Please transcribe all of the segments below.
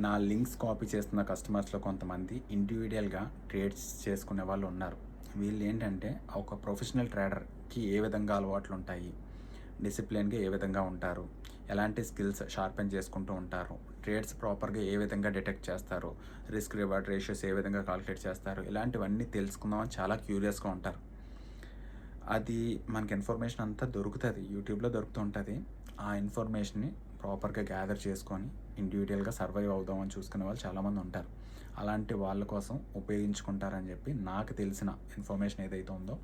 నా links copy చేస్తున్న కస్టమర్స్లో కొంతమంది ఇండివిజువల్గా ట్రేడ్స్ చేసుకునే వాళ్ళు ఉన్నారు. వీళ్ళు ఏంటంటే ఒక ప్రొఫెషనల్ ట్రేడర్కి ఏ విధంగా అలవాట్లు ఉంటాయి, డిసిప్లిన్గా ఏ విధంగా ఉంటారు, ఎలాంటి స్కిల్స్ షార్పెన్ చేసుకుంటూ ఉంటారు, ట్రేడ్స్ ప్రాపర్గా ఏ విధంగా డిటెక్ట్ చేస్తారు, రిస్క్ రివార్డ్ రేషియోస్ ఏ విధంగా కాలిక్యులేట్ చేస్తారు, ఇలాంటివన్నీ తెలుసుకుందామని చాలా క్యూరియస్గా ఉంటారు. అది మనకి ఇన్ఫర్మేషన్ అంతా దొరుకుతుంది, యూట్యూబ్లో దొరుకుతూ ఉంటుంది. ఆ ఇన్ఫర్మేషన్ని ప్రాపర్గా గ్యాదర్ చేసుకొని ఇండివిజువల్గా సర్వైవ్ అవుదామని చూసుకునే వాళ్ళు చాలామంది ఉంటారు. అలాంటి వాళ్ళ కోసం ఉపయోగించుకుంటారని చెప్పి నాకు తెలిసిన ఇన్ఫర్మేషన్ ఏదైతే ఉందో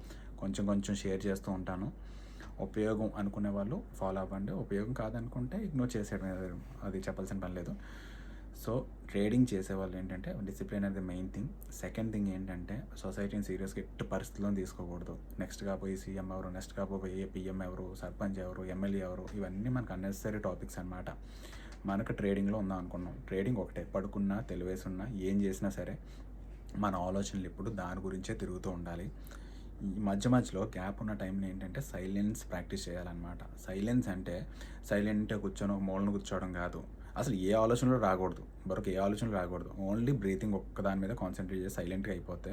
కొంచెం కొంచెం షేర్ చేస్తూ ఉంటాను. ఉపయోగం అనుకునే వాళ్ళు ఫాలో అవ్వండి, ఉపయోగం కాదనుకుంటే ఇగ్నోర్ చేసేయడం, అది చెప్పాల్సిన పని లేదు. సో ట్రేడింగ్ చేసేవాళ్ళు ఏంటంటే డిసిప్లిన్ అనేది మెయిన్ థింగ్. సెకండ్ థింగ్ ఏంటంటే సొసైటీని సీరియస్గా ఎట్టి పరిస్థితుల్లో తీసుకోకూడదు. నెక్స్ట్ కాబోయే సీఎం ఎవరు, నెక్స్ట్ కాబోయే పిఎం ఎవరు, సర్పంచ్ ఎవరు, ఎమ్మెల్యే ఎవరు, ఇవన్నీ మనకు అన్నెసరీ టాపిక్స్ అనమాట. మనకు ట్రేడింగ్లో ఉందాం అనుకున్నాం, ట్రేడింగ్ ఒకటే, పడుకున్నా తెలివేసున్నా ఏం చేసినా సరే మన ఆలోచనలు ఇప్పుడు దాని గురించే తిరుగుతూ ఉండాలి. ఈ మధ్యలో గ్యాప్ ఉన్న టైంలో ఏంటంటే సైలెన్స్ ప్రాక్టీస్ చేయాలన్నమాట. సైలెన్స్ అంటే సైలెంట్గా కూర్చొని ఒక మూలను కూర్చోవడం కాదు, అసలు ఏ ఆలోచనలు రాకూడదు, మరొక ఏ ఆలోచనలు రాకూడదు. ఓన్లీ బ్రీతింగ్ ఒక్క దాని మీద కాన్సన్ట్రేట్ చేసి సైలెంట్గా అయిపోతే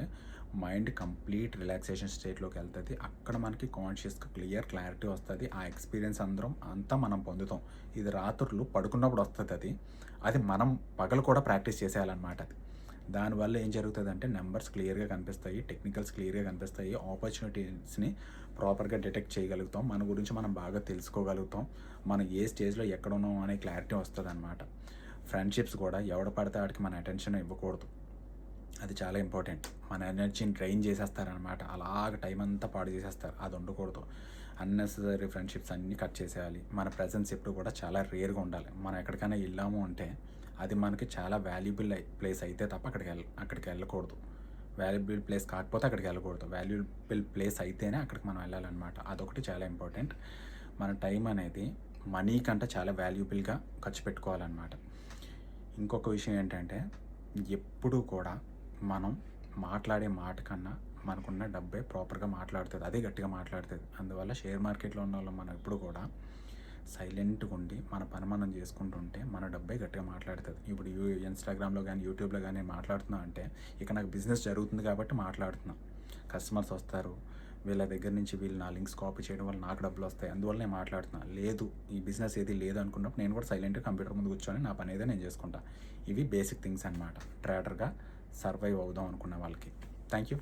మైండ్ కంప్లీట్ రిలాక్సేషన్ స్టేట్లోకి వెళ్తుంది. అక్కడ మనకి కాన్షియస్గా క్లారిటీ వస్తుంది. ఆ ఎక్స్పీరియన్స్ అంతా మనం పొందుతాం. ఇది రాత్రులు పడుకున్నప్పుడు వస్తుంది. అది మనం పగలు కూడా ప్రాక్టీస్ చేసేయాలన్నమాట. అది దానివల్ల ఏం జరుగుతుందంటే నెంబర్స్ క్లియర్గా కనిపిస్తాయి, టెక్నికల్స్ క్లియర్గా కనిపిస్తాయి, ఆపర్చునిటీస్ని ప్రాపర్గా డిటెక్ట్ చేయగలుగుతాం, మన గురించి మనం బాగా తెలుసుకోగలుగుతాం, మనం ఏ స్టేజ్లో ఎక్కడ ఉన్నాం అనే క్లారిటీ వస్తుంది అనమాట. ఫ్రెండ్షిప్స్ కూడా ఎవడ పడితే వాడికి మన అటెన్షన్ ఇవ్వకూడదు, అది చాలా ఇంపార్టెంట్. మన ఎనర్జీని డ్రైన్ చేసేస్తారనమాట, అలాగ టైం అంతా పాడు చేసేస్తారు, అది ఉండకూడదు. అన్నెసరీ ఫ్రెండ్షిప్స్ అన్నీ కట్ చేసేయాలి. మన ప్రజెన్స్ ఎప్పుడు కూడా చాలా రేర్గా ఉండాలి. మనం ఎక్కడికైనా వెళ్ళాము అంటే అది మనకి చాలా వాల్యుబుల్ ప్లేస్ అయితే తప్ప అక్కడికి వెళ్ళకూడదు. వాల్యుబుల్ ప్లేస్ కాకపోతే అక్కడికి వెళ్ళకూడదు. వాల్యుబుల్ ప్లేస్ అయితేనే అక్కడికి మనం వెళ్ళాలన్నమాట. అదొకటి చాలా ఇంపార్టెంట్. మన టైం అనేది మనీ కంటే చాలా వాల్యుబుల్గా ఖర్చు పెట్టుకోవాలన్నమాట. ఇంకొక విషయం ఏంటంటే ఎప్పుడూ కూడా మనం మాట్లాడే మాట కన్నా మనకున్న డబ్బే ప్రాపర్గా మాట్లాడుతుంది, అదే గట్టిగా మాట్లాడుతుంది. అందువల్ల షేర్ మార్కెట్లో ఉన్న వాళ్ళు మనం ఎప్పుడు కూడా సైలెంట్గా ఉండి మన పని మనం చేసుకుంటుంటే మన డబ్బే గట్టిగా మాట్లాడుతుంది. ఇప్పుడు ఇన్స్టాగ్రామ్లో కానీ యూట్యూబ్లో కానీ మాట్లాడుతున్నా అంటే ఇక నాకు బిజినెస్ జరుగుతుంది కాబట్టి మాట్లాడుతున్నా. కస్టమర్స్ వస్తారు, వీళ్ళ దగ్గర నుంచి వీళ్ళు నా లింక్స్ కాపీ చేయడం వల్ల నాకు డబ్బులు వస్తాయి, అందువల్ల నేను మాట్లాడుతున్నా. లేదు, ఈ బిజినెస్ ఏది లేదు అనుకున్నప్పుడు నేను కూడా సైలెంట్గా కంప్యూటర్ ముందు కూర్చొని నా పని ఏదో నేను చేసుకుంటా. ఇవి బేసిక్ థింగ్స్ అనమాట ట్రేడర్గా సర్వైవ్ అవుదాం అనుకున్న వాళ్ళకి. Thank you.